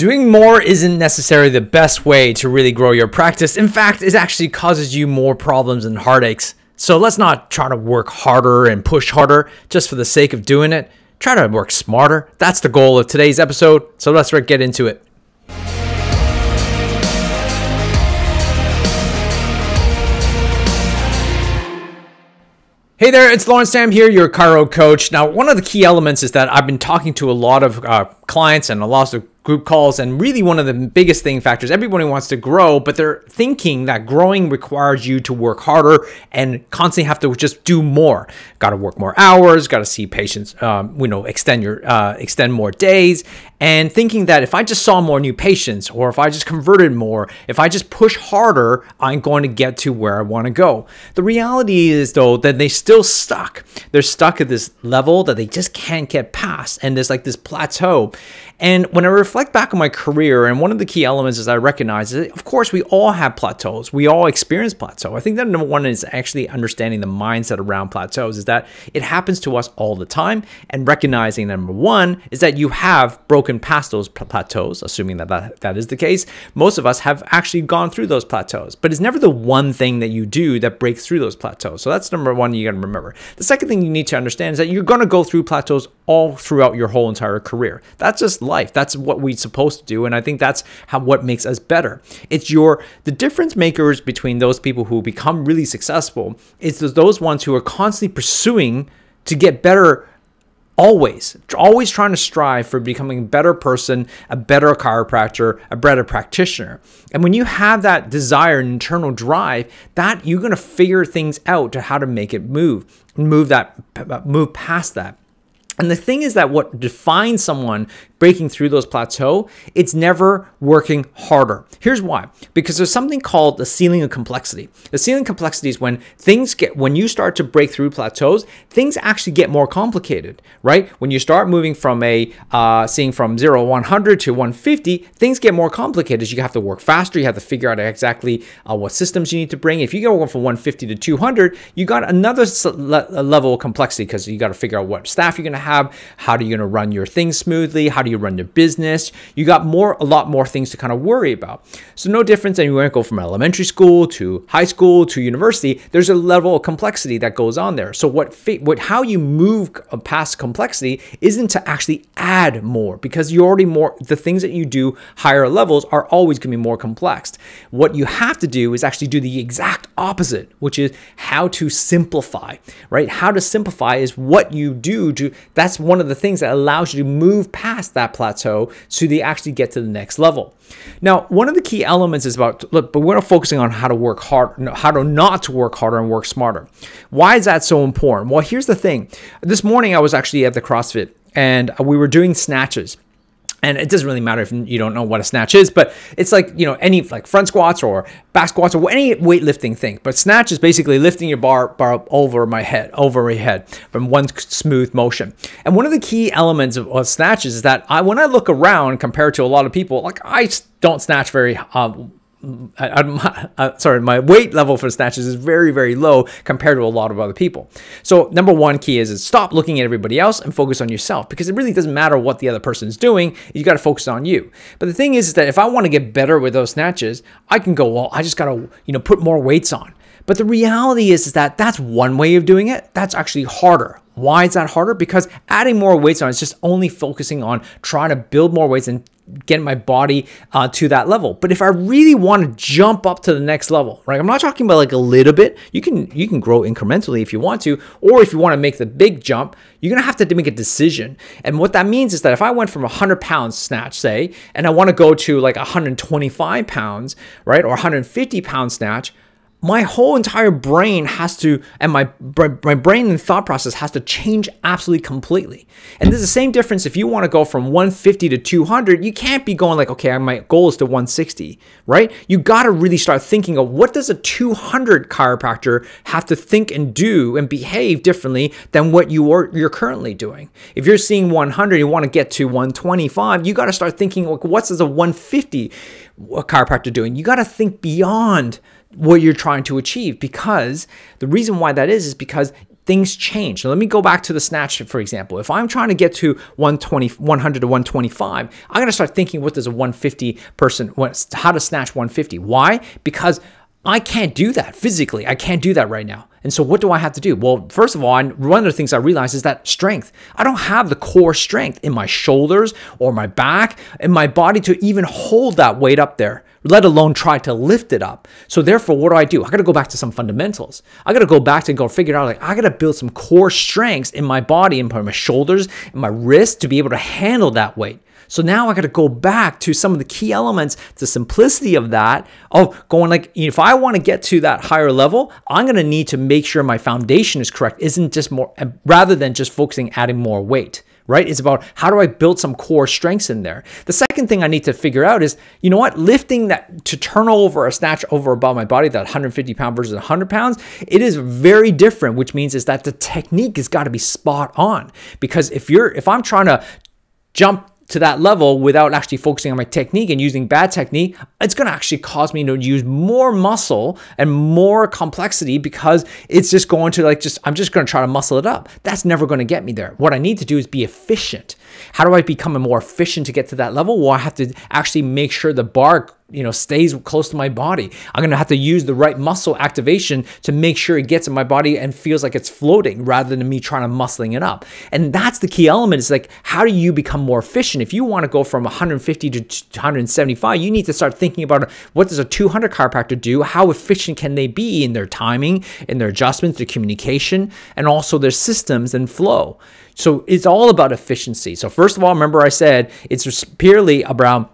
Doing more isn't necessarily the best way to really grow your practice. In fact, it actually causes you more problems and heartaches. So let's not try to work harder and push harder just for the sake of doing it. Try to work smarter. That's the goal of today's episode. So let's get into it. Hey there, it's Laurence Tham here, your chiro coach. Now, one of the key elements is that I've been talking to a lot of clients and a lot of group calls, and really one of the biggest factors, everybody wants to grow, but they're thinking that growing requires you to work harder and constantly have to just do more. Got to work more hours, got to see patients, extend more days, and thinking that if I just saw more new patients, or if I just converted more, if I just push harder, I'm going to get to where I want to go. The reality is, though, that they still stuck. They're stuck at this level that they just can't get past, and there's like this plateau. And when I reflect back on my career, and one of the key elements is I recognize is, of course, we all have plateaus. We all experience plateau. I think that number one is actually understanding the mindset around plateaus, is that it happens to us all the time, and recognizing number one is that you have broken past those plateaus, assuming that is the case. Most of us have actually gone through those plateaus, but it's never the one thing that you do that breaks through those plateaus. So that's number one you got to remember. The second thing you need to understand is that you're going to go through plateaus all throughout your whole entire career. That's just life. That's what we're supposed to do, and I think that's what makes us better. It's the difference makers between those people who become really successful is those ones who are constantly pursuing to get better. Always trying to strive for becoming a better person, a better chiropractor, a better practitioner. And when you have that desire and internal drive, that you're going to figure things out to how to make it move past that. And the thing is that what defines someone breaking through those plateaux, it's never working harder. Here's why. Because there's something called the ceiling of complexity. The ceiling of complexity is when you start to break through plateaus, things actually get more complicated, right? When you start moving from seeing from 0 to 100 to 150, things get more complicated. You have to work faster. You have to figure out exactly what systems you need to bring. If you go from 150 to 200, you got another level of complexity, because you got to figure out what staff you're going to have, how are you going to run your things smoothly, how do you run your business. You got a lot more things to kind of worry about. So no difference than you want to go from elementary school to high school to university. There's a level of complexity that goes on there. So how you move past complexity isn't to actually add more, because the things that you do higher levels are always going to be more complex. What you have to do is actually do the exact opposite, which is how to simplify, right? How to simplify is what you do that's one of the things that allows you to move past that plateau so they actually get to the next level. Now, one of the key elements is but we're not focusing on how to work hard, how to not to work harder and work smarter. Why is that so important? Well, here's the thing. This morning I was actually at the CrossFit, and we were doing snatches. And it doesn't really matter if you don't know what a snatch is, but it's like, any like front squats or back squats or any weightlifting thing. But snatch is basically lifting your bar over your head from one smooth motion. And one of the key elements of snatches is that when I look around compared to a lot of people, like I don't snatch very my weight level for snatches is very, very low compared to a lot of other people. So number one key is stop looking at everybody else and focus on yourself, because it really doesn't matter what the other person's doing. You got to focus on you. But the thing is that if I want to get better with those snatches, I can go, well, I just got to, put more weights on. But the reality is that that's one way of doing it. That's actually harder. Why is that harder? Because adding more weights on is just only focusing on trying to build more weights and get my body to that level. But if I really want to jump up to the next level, right? I'm not talking about like a little bit. You can grow incrementally if you want to, or if you want to make the big jump, you're going to have to make a decision. And what that means is that if I went from 100 pounds snatch, say, and I want to go to like 125 pounds, right? Or 150 pound snatch, my whole entire brain has to, and my brain and thought process has to change absolutely completely. And there's the same difference if you want to go from 150 to 200, you can't be going like, okay, my goal is to 160, right? You got to really start thinking of what does a 200 chiropractor have to think and do and behave differently than what you're currently doing. If you're seeing 100, you want to get to 125, you got to start thinking, like, what's a 150 chiropractor doing? You got to think beyond what you're trying to achieve, because the reason why that is because things change. So let me go back to the snatch, for example. If I'm trying to get to 100 to 125, I'm going to start thinking, what does a 150 person, how to snatch 150? Why? Because I can't do that physically. I can't do that right now. And so what do I have to do? Well, first of all, one of the things I realized is that strength. I don't have the core strength in my shoulders or my back and my body to even hold that weight up there, let alone try to lift it up. So therefore, what do? I got to go back to some fundamentals. I got to go back to go figure out, like, I got to build some core strengths in my body, in my shoulders, in my wrists to be able to handle that weight. So now I got to go back to some of the key elements, the simplicity of that, of going like, if I want to get to that higher level, I'm going to need to make sure my foundation is correct, isn't just more, rather than just focusing adding more weight, right? It's about how do I build some core strengths in there. The second thing I need to figure out is, you know what, lifting that to turn over a snatch over above my body, that 150 pound versus 100 pounds, it is very different, which means is that the technique has got to be spot on. Because if I'm trying to jump to that level without actually focusing on my technique and using bad technique, it's going to actually cause me to use more muscle and more complexity, because it's just going to I'm just going to try to muscle it up. That's never going to get me there. What I need to do is be efficient. How do I become more efficient to get to that level? Well, I have to actually make sure the bar stays close to my body. I'm going to have to use the right muscle activation to make sure it gets in my body and feels like it's floating rather than me trying to muscling it up. And that's the key element. Is like, how do you become more efficient? If you want to go from 150 to 175, you need to start thinking about, what does a 200 chiropractor do? How efficient can they be in their timing, in their adjustments, their communication, and also their systems and flow? So it's all about efficiency. So first of all, remember I said it's just purely about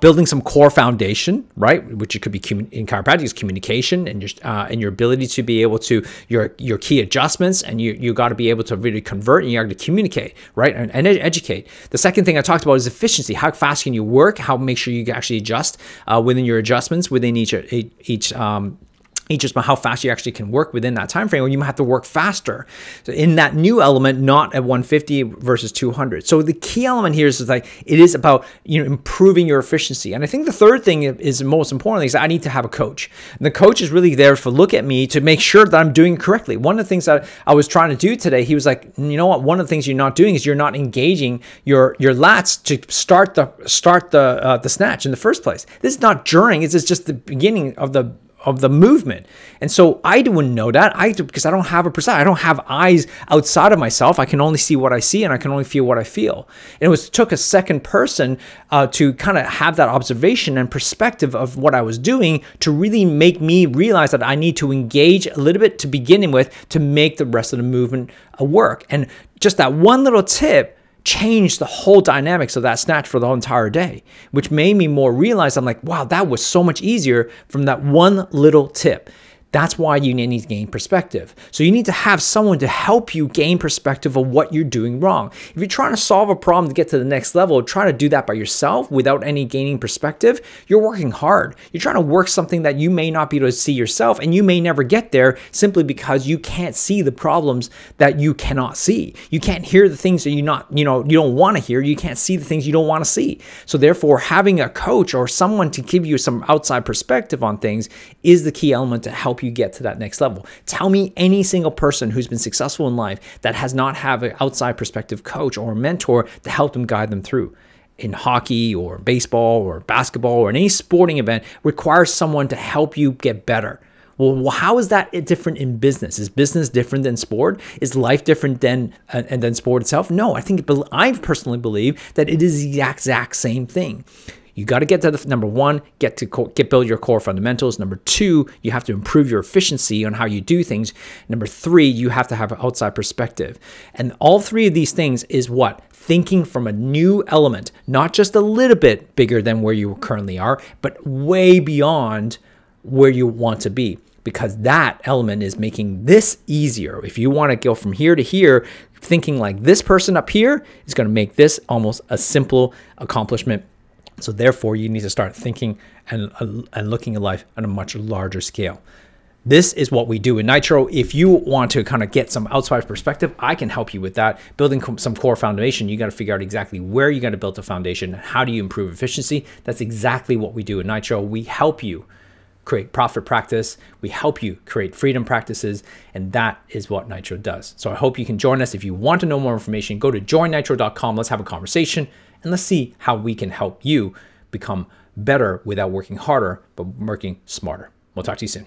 building some core foundation, right? Which it could be in chiropractic is communication and your ability to be able to your key adjustments, and you got to be able to really convert, and you got to communicate, right? And educate. The second thing I talked about is efficiency. How fast can you work? How make sure you can actually adjust within your adjustments within each how fast you actually can work within that time frame, or you might have to work faster. So in that new element, not at 150 versus 200. So the key element here is like, it is about improving your efficiency. And I think the third thing is the most important, is I need to have a coach. And the coach is really there to look at me to make sure that I'm doing it correctly. One of the things that I was trying to do today, he was like, you know what? One of the things you're not doing is you're not engaging your lats to start the snatch in the first place. This is not during; it's just the beginning of the movement. And so I wouldn't know that because I don't have I don't have eyes outside of myself. I can only see what I see, and I can only feel what I feel. And it took a second person to kind of have that observation and perspective of what I was doing to really make me realize that I need to engage a little bit to begin with to make the rest of the movement work. And just that one little tip changed the whole dynamics of that snatch for the whole entire day, which made me more realize, I'm like, wow, that was so much easier from that one little tip. That's why you need to gain perspective. So you need to have someone to help you gain perspective of what you're doing wrong. If you're trying to solve a problem to get to the next level, try to do that by yourself without any gaining perspective, you're working hard. You're trying to work something that you may not be able to see yourself, and you may never get there simply because you can't see the problems that you cannot see. You can't hear the things that you don't want to hear. You can't see the things you don't want to see. So therefore, having a coach or someone to give you some outside perspective on things is the key element to help you get to that next level. Tell me any single person who's been successful in life that has not have an outside perspective coach or mentor to help them guide them through. In hockey or baseball or basketball or in any sporting event, requires someone to help you get better. Well, how is that different in business? Is business different than sport? Is life different than sport itself? No, I personally believe that it is the exact same thing. You got to get to number one, build your core fundamentals. Number two, you have to improve your efficiency on how you do things. Number three, you have to have an outside perspective. And all three of these things is what? Thinking from a new element, not just a little bit bigger than where you currently are, but way beyond where you want to be. Because that element is making this easier. If you want to go from here to here, thinking like this person up here is going to make this almost a simple accomplishment. So therefore, you need to start thinking and looking at life on a much larger scale. This is what we do in Nitro. If you want to kind of get some outside perspective, I can help you with that. Building some core foundation, you got to figure out exactly where you got to build the foundation. How do you improve efficiency? That's exactly what we do in Nitro. We help you create profit practice. We help you create freedom practices. And that is what Nitro does. So I hope you can join us. If you want to know more information, go to joinnitro.com. Let's have a conversation and let's see how we can help you become better without working harder, but working smarter. We'll talk to you soon.